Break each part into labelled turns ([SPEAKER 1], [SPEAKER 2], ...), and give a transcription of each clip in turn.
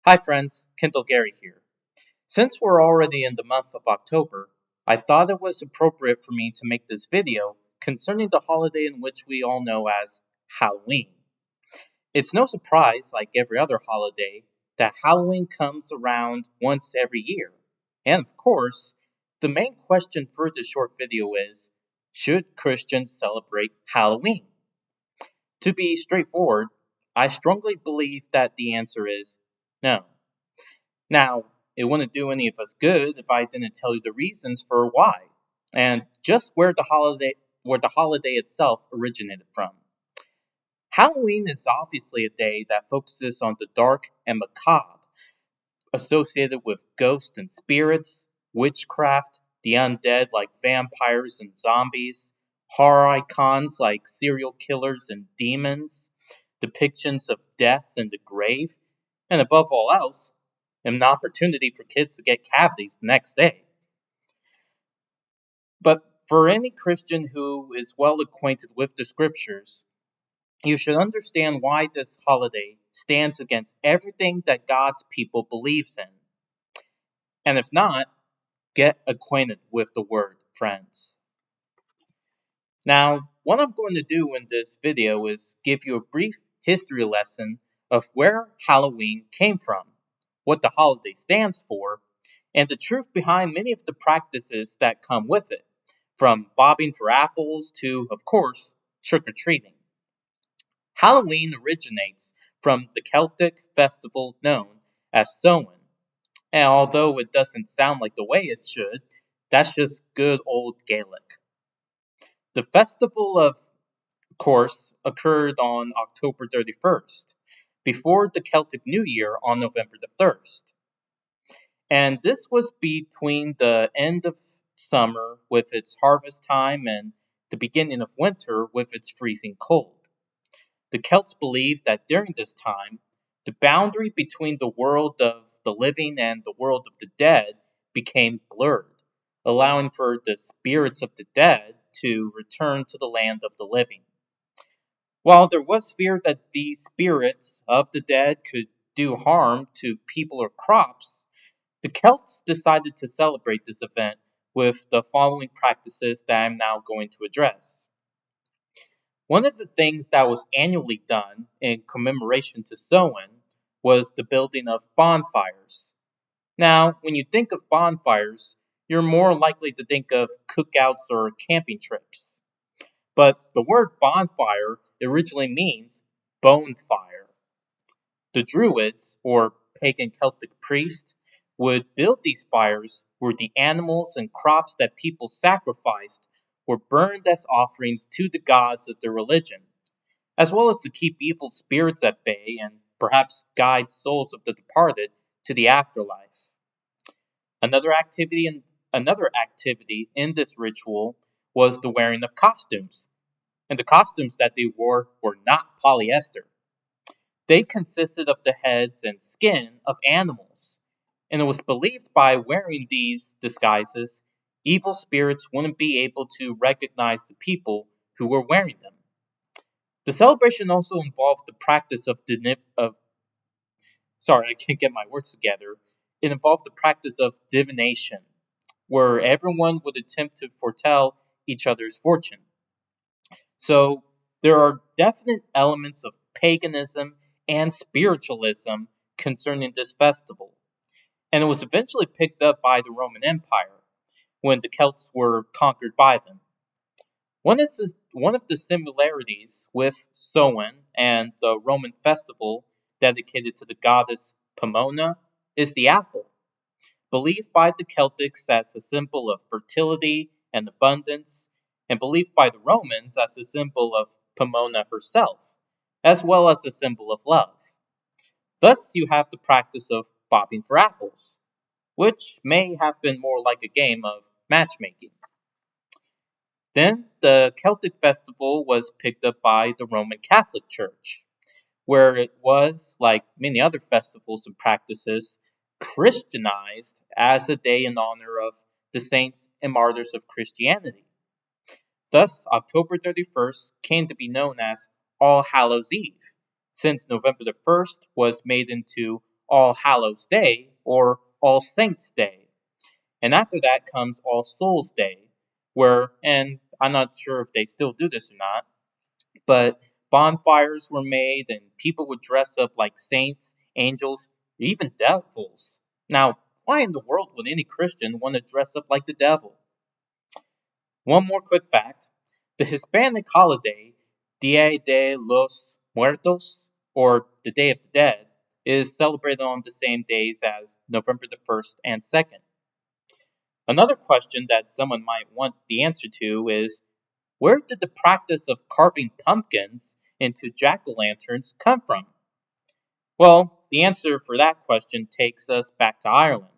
[SPEAKER 1] Hi friends, Kyndal Gary here. Since we're already in the month of October, I thought it was appropriate for me to make this video concerning the holiday in which we all know as Halloween. It's no surprise, like every other holiday, that Halloween comes around once every year. And of course, the main question for this short video is, should Christians celebrate Halloween? To be straightforward, I strongly believe that the answer is no. Now, it wouldn't do any of us good if I didn't tell you the reasons for why, and just where the holiday itself originated from. Halloween is obviously a day that focuses on the dark and macabre, associated with ghosts and spirits, witchcraft, the undead like vampires and zombies, horror icons like serial killers and demons, depictions of death and the grave, and above all else, an opportunity for kids to get cavities the next day. But for any Christian who is well acquainted with the scriptures, you should understand why this holiday stands against everything that God's people believes in. And if not, get acquainted with the word, friends. Now, what I'm going to do in this video is give you a brief history lesson of where Halloween came from, what the holiday stands for, and the truth behind many of the practices that come with it, from bobbing for apples to, of course, trick-or-treating. Halloween originates from the Celtic festival known as Samhain, and although it doesn't sound like the way it should, that's just good old Gaelic. The festival, of course, occurred on October 31st, before the Celtic New Year on November the 1st. And this was between the end of summer with its harvest time and the beginning of winter with its freezing cold. The Celts believed that during this time, the boundary between the world of the living and the world of the dead became blurred, allowing for the spirits of the dead to return to the land of the living. While there was fear that these spirits of the dead could do harm to people or crops, the Celts decided to celebrate this event with the following practices that I'm now going to address. One of the things that was annually done in commemoration to Samhain was the building of bonfires. Now, when you think of bonfires, you're more likely to think of cookouts or camping trips. But the word bonfire originally means bone fire. The Druids, or pagan Celtic priests, would build these fires where the animals and crops that people sacrificed were burned as offerings to the gods of their religion, as well as to keep evil spirits at bay and perhaps guide souls of the departed to the afterlife. Another activity in this ritual was the wearing of costumes, and the costumes that they wore were not polyester. They consisted of the heads and skin of animals, and it was believed by wearing these disguises, evil spirits wouldn't be able to recognize the people who were wearing them. The celebration also involved the practice sorry, I can't get my words together. It involved the practice of divination, where everyone would attempt to foretell each other's fortune. So there are definite elements of paganism and spiritualism concerning this festival, and it was eventually picked up by the Roman Empire when the Celts were conquered by them. One of the similarities with Samhain and the Roman festival dedicated to the goddess Pomona is the apple, believed by the Celtics as a symbol of fertility and abundance, and believed by the Romans as a symbol of Pomona herself, as well as a symbol of love. Thus, you have the practice of bobbing for apples, which may have been more like a game of matchmaking. Then, the Celtic festival was picked up by the Roman Catholic Church, where it was, like many other festivals and practices, Christianized as a day in honor of the saints and martyrs of Christianity. Thus, October 31st came to be known as All Hallows Eve, since November the 1st was made into All Hallows Day or All Saints Day. And after that comes All Souls Day, where, and I'm not sure if they still do this or not, but bonfires were made and people would dress up like saints, angels, or even devils. Now, why in the world would any Christian want to dress up like the devil? One more quick fact. The Hispanic holiday, Dia de los Muertos, or the Day of the Dead, is celebrated on the same days as November the 1st and 2nd. Another question that someone might want the answer to is, where did the practice of carving pumpkins into jack-o'-lanterns come from? Well, the answer for that question takes us back to Ireland.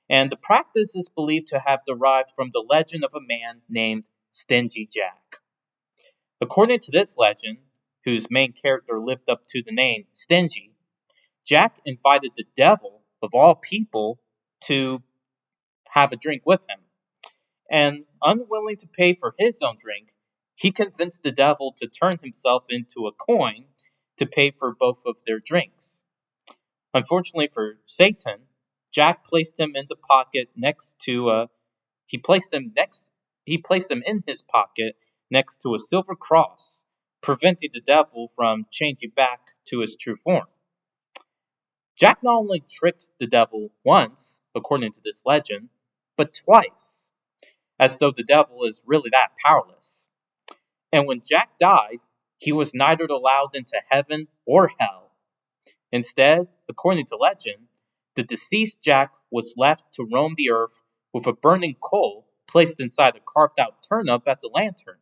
[SPEAKER 1] And the practice is believed to have derived from the legend of a man named Stingy Jack. According to this legend, whose main character lived up to the name Stingy, Jack invited the devil, of all people, to have a drink with him. And unwilling to pay for his own drink, he convinced the devil to turn himself into a coin to pay for both of their drinks. Unfortunately for Satan, Jack placed him in the pocket next to he placed him in his pocket next to a silver cross, preventing the devil from changing back to his true form. Jack not only tricked the devil once, according to this legend, but twice, as though the devil is really that powerless. And when Jack died, he was neither allowed into heaven or hell. Instead, according to legend, the deceased Jack was left to roam the earth with a burning coal placed inside a carved out turnip as a lantern,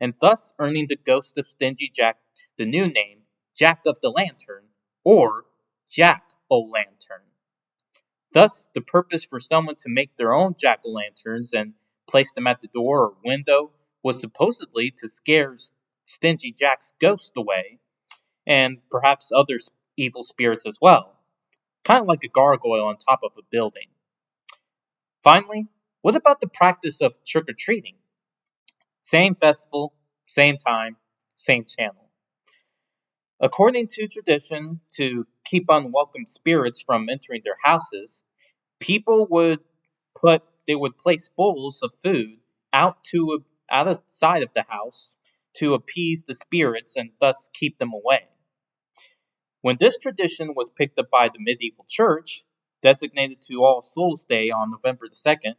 [SPEAKER 1] and thus earning the ghost of Stingy Jack the new name Jack of the Lantern, or Jack-o'-lantern. Thus, the purpose for someone to make their own jack-o'-lanterns and place them at the door or window was supposedly to scare Stingy Jack's ghost away, and perhaps other evil spirits as well, kind of like a gargoyle on top of a building. Finally, what about the practice of trick-or-treating? Same festival, same time, same channel. According to tradition, to keep unwelcome spirits from entering their houses, people would place bowls of food outside of the house to appease the spirits and thus keep them away. When this tradition was picked up by the medieval church, designated to All Souls Day on November the 2nd,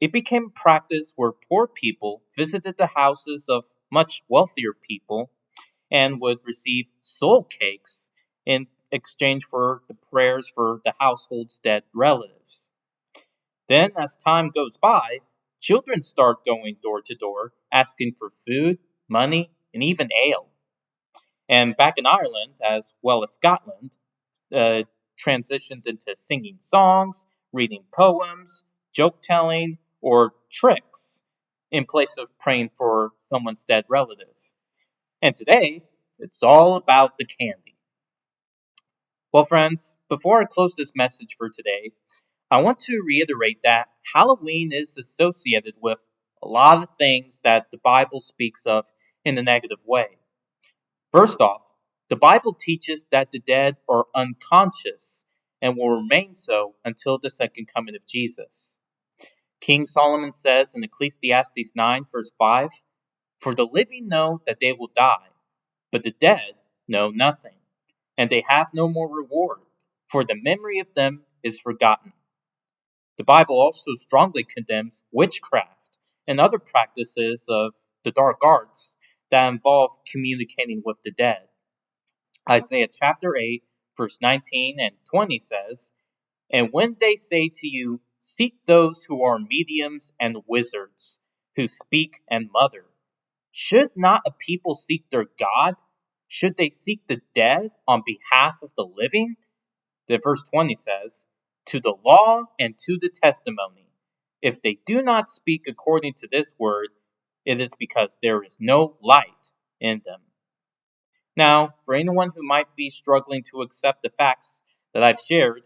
[SPEAKER 1] it became a practice where poor people visited the houses of much wealthier people and would receive soul cakes in exchange for the prayers for the household's dead relatives. Then, as time goes by, children start going door to door asking for food, money, and even ale. And back in Ireland, as well as Scotland, transitioned into singing songs, reading poems, joke telling, or tricks in place of praying for someone's dead relative. And today, it's all about the candy. Well, friends, before I close this message for today, I want to reiterate that Halloween is associated with a lot of things that the Bible speaks of in a negative way. First off, the Bible teaches that the dead are unconscious and will remain so until the second coming of Jesus. King Solomon says in Ecclesiastes 9, verse 5, "For the living know that they will die, but the dead know nothing, and they have no more reward, for the memory of them is forgotten." The Bible also strongly condemns witchcraft and other practices of the dark arts that involve communicating with the dead. Isaiah chapter 8, verse 19 and 20 says, "And when they say to you, seek those who are mediums and wizards, who speak and mutter, should not a people seek their God? Should they seek the dead on behalf of the living?" The verse 20 says, "To the law and to the testimony. If they do not speak according to this word, it is because there is no light in them." Now, for anyone who might be struggling to accept the facts that I've shared,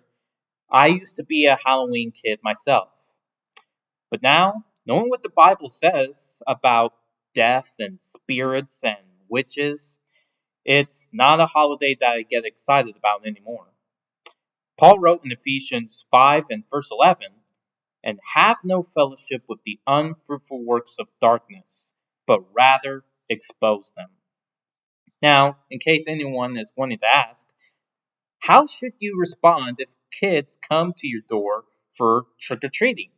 [SPEAKER 1] I used to be a Halloween kid myself. But now, knowing what the Bible says about death and spirits and witches, it's not a holiday that I get excited about anymore. Paul wrote in Ephesians 5 and verse 11, "And have no fellowship with the unfruitful works of darkness, but rather expose them." Now, in case anyone is wanting to ask, how should you respond if kids come to your door for trick-or-treating?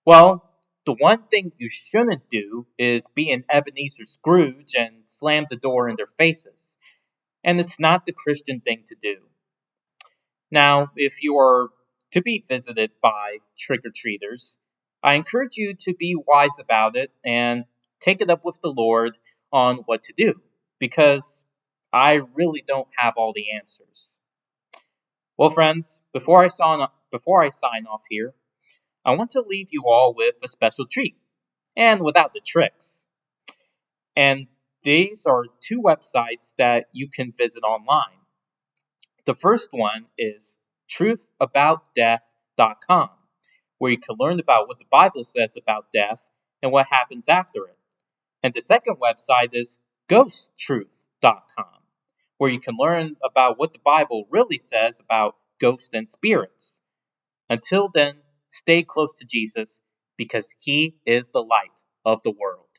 [SPEAKER 1] Well, the one thing you shouldn't do is be an Ebenezer Scrooge and slam the door in their faces. And it's not the Christian thing to do. Now, if you are to be visited by trick-or-treaters, I encourage you to be wise about it and take it up with the Lord on what to do, because I really don't have all the answers. Well, friends, before I sign off here, I want to leave you all with a special treat, and without the tricks. And these are two websites that you can visit online. The first one is truthaboutdeath.com, where you can learn about what the Bible says about death and what happens after it. And the second website is ghosttruth.com, where you can learn about what the Bible really says about ghosts and spirits. Until then, stay close to Jesus, because he is the light of the world.